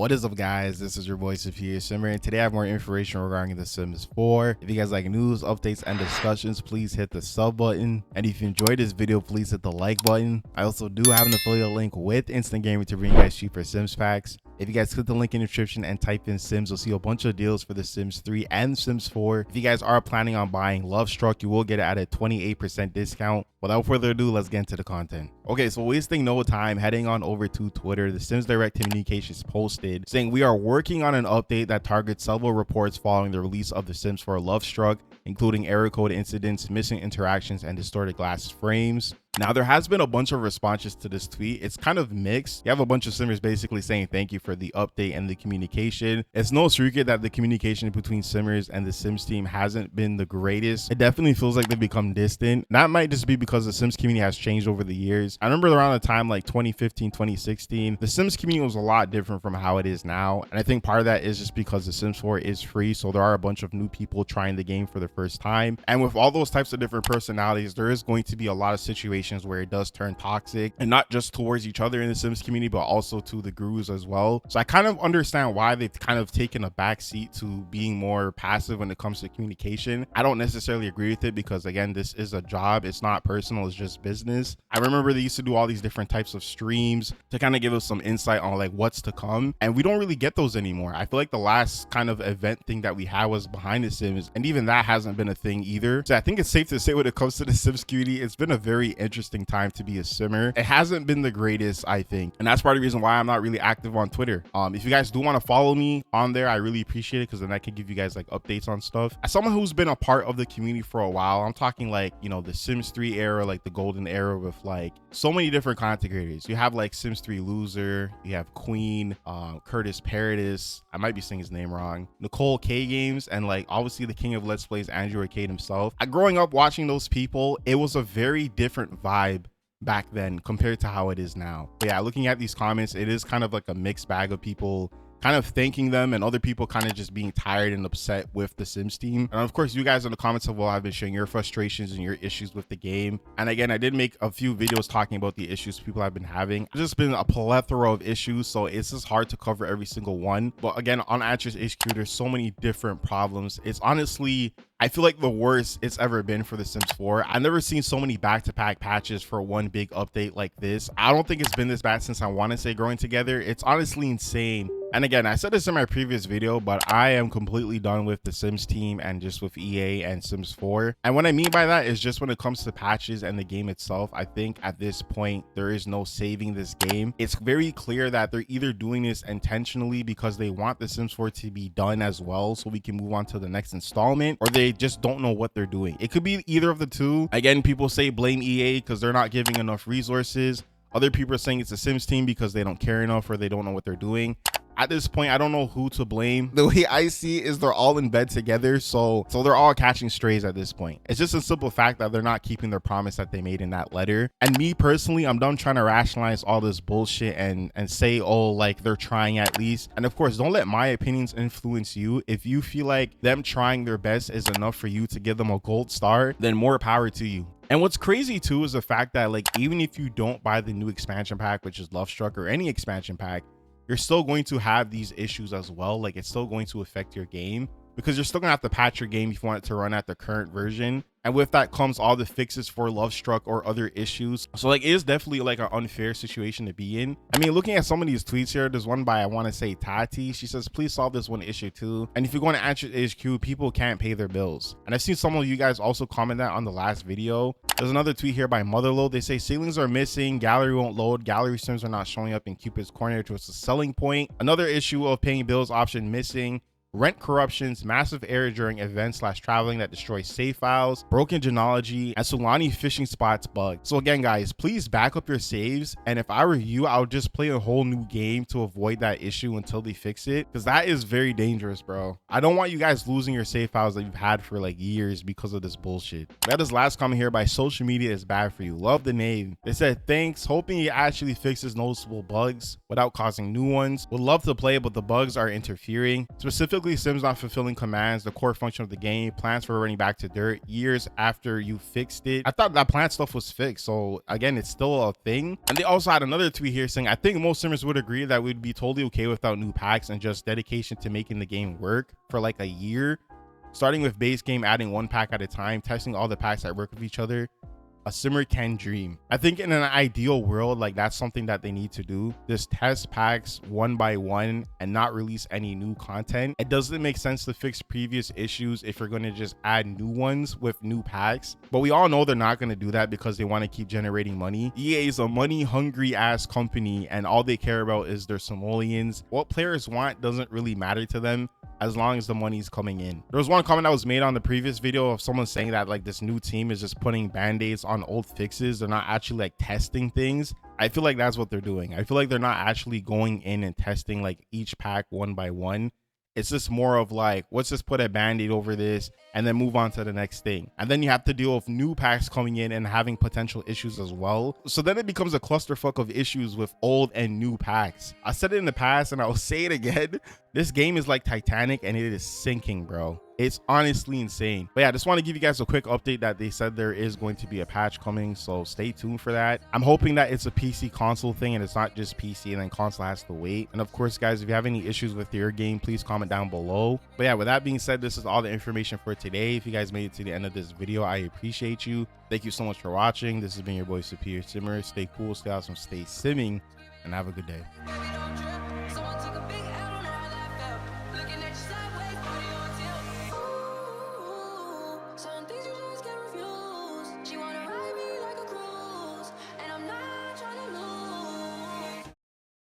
What is up, guys? This is your boy Sophia Simmer, and today I have more information regarding The Sims 4. If you guys like news, updates, and discussions, please hit the sub button. And if you enjoyed this video, please hit the like button. I also do have an affiliate link with Instant Gaming to bring you guys cheaper Sims packs. If you guys click the link in the description and type in Sims, you'll see a bunch of deals for The Sims 3 and Sims 4. If you guys are planning on buying Love Struck, you will get it at a 28% discount. Without further ado, let's get into the content. Okay, so wasting no time, heading on over to Twitter, the Sims Direct Communications posted saying, "We are working on an update that targets several reports following the release of The Sims 4 Love Struck, including error code incidents, missing interactions, and distorted glass frames." Now, there has been a bunch of responses to this tweet. It's kind of mixed. You have a bunch of Simmers basically saying thank you for the update and the communication. It's no secret that the communication between Simmers and the Sims team hasn't been the greatest. It definitely feels like they've become distant. That might just be because the Sims community has changed over the years. I remember around the time like 2015, 2016, the Sims community was a lot different from how it is now. And I think part of that is just because the Sims 4 is free. So there are a bunch of new people trying the game for the first time. And with all those types of different personalities, there is going to be a lot of situations where it does turn toxic, and not just towards each other in the Sims community, but also to the gurus as well. So I kind of understand why they've kind of taken a back seat to being more passive when it comes to communication. I don't necessarily agree with it because, again, this is a job. It's not personal, it's just business. I remember they used to do all these different types of streams to kind of give us some insight on like what's to come, and we don't really get those anymore. I feel like the last kind of event thing that we had was Behind the Sims, and even that hasn't been a thing either. So I think it's safe to say when it comes to the Sims community, it's been a very interesting time to be a Simmer. It hasn't been the greatest, I think, and that's part of the reason why I'm not really active on Twitter. If you guys do want to follow me on there, I really appreciate it, because then I can give you guys like updates on stuff. As someone who's been a part of the community for a while, I'm talking like, you know, the Sims 3 era, like the golden era, with like so many different content creators. You have like Sims 3 Loser, you have Queen, Curtis Paradis, I might be saying his name wrong, Nicole K Games, and like obviously the king of Let's Plays, Andrew Arcade himself. Growing up watching those people, it was a very different vibe back then compared to how it is now. But yeah, looking at these comments, it is kind of like a mixed bag of people kind of thanking them and other people kind of just being tired and upset with the Sims team. And of course, you guys in the comments as well have been sharing your frustrations and your issues with the game. And again, I did make a few videos talking about the issues people have been having. There's just been a plethora of issues, so it's just hard to cover every single one. But again, on Actress HQ, there's so many different problems. It's honestly, I feel like the worst it's ever been for The Sims 4. I've never seen so many back-to-back patches for one big update like this. I don't think it's been this bad since I want to say Growing Together. It's honestly insane. And again, I said this in my previous video, but I am completely done with the Sims team and just with EA and Sims 4. And what I mean by that is just when it comes to patches and the game itself, I think at this point, there is no saving this game. It's very clear that they're either doing this intentionally because they want the Sims 4 to be done as well so we can move on to the next installment, or they just don't know what they're doing. It could be either of the two. Again, people say blame EA because they're not giving enough resources. Other people are saying it's the Sims team because they don't care enough or they don't know what they're doing. At this point, I don't know who to blame. The way I see is they're all in bed together, so they're all catching strays at this point. It's just a simple fact that they're not keeping their promise that they made in that letter. And me personally, I'm done trying to rationalize all this bullshit and say, oh, like they're trying at least. And of course, don't let my opinions influence you. If you feel like them trying their best is enough for you to give them a gold star, then more power to you. And what's crazy too is the fact that like even if you don't buy the new expansion pack, which is Love Struck, or any expansion pack, you're still going to have these issues as well. Like it's still going to affect your game because you're still gonna have to patch your game if you want it to run at the current version. And with that comes all the fixes for Love Struck or other issues. So like it is definitely like an unfair situation to be in. I mean, looking at some of these tweets here, there's one by, I want to say, Tati. She says, please solve this one issue too. And if you go to Actress HQ, people can't pay their bills. And I've seen some of you guys also comment that on the last video. There's another tweet here by Motherload. They say ceilings are missing, gallery won't load, gallery sims are not showing up in Cupid's corner, which was a selling point. Another issue of paying bills option missing. Rent corruptions, massive error during events/traveling that destroys save files, broken genealogy, and Solani fishing spots bug. So again, guys, please back up your saves. And if I were you, I would just play a whole new game to avoid that issue until they fix it, because that is very dangerous, bro. I don't want you guys losing your save files that you've had for like years because of this bullshit. That is last comment here by Social Media is Bad For You. Love the name. They said, thanks, hoping it actually fixes noticeable bugs without causing new ones. Would love to play, but the bugs are interfering. Specifically Specifically, Sims not fulfilling commands, the core function of the game, plants for running back to dirt years after you fixed it. I thought that plant stuff was fixed, so again, it's still a thing. And they also had another tweet here saying, I think most Simmers would agree that we'd be totally okay without new packs and just dedication to making the game work for like a year, starting with base game, adding one pack at a time, testing all the packs that work with each other. A simmer can dream. I think in an ideal world, like that's something that they need to do. Just test packs one by one and not release any new content. It doesn't make sense to fix previous issues if you're going to just add new ones with new packs. But we all know they're not going to do that because they want to keep generating money. EA is a money hungry ass company and all they care about is their simoleons. What players want doesn't really matter to them as long as the money's coming in. There was one comment that was made on the previous video of someone saying that like this new team is just putting band-aids on old fixes. They're not actually like testing things. I feel like that's what they're doing. I feel like they're not actually going in and testing like each pack one by one. It's just more of like, let's just put a band-aid over this and then move on to the next thing. And then you have to deal with new packs coming in and having potential issues as well. So then it becomes a clusterfuck of issues with old and new packs. I said it in the past and I'll say it again. This game is like Titanic and it is sinking, bro. It's honestly insane. But yeah, I just want to give you guys a quick update that they said there is going to be a patch coming, so stay tuned for that. I'm hoping that it's a PC console thing and it's not just PC and then console has to wait. And of course, guys, if you have any issues with your game, please comment down below. But yeah, with that being said, this is all the information for today. If you guys made it to the end of this video, I appreciate you. Thank you so much for watching. This has been your boy Superior Simmer. Stay cool, stay awesome, stay simming, and have a good day.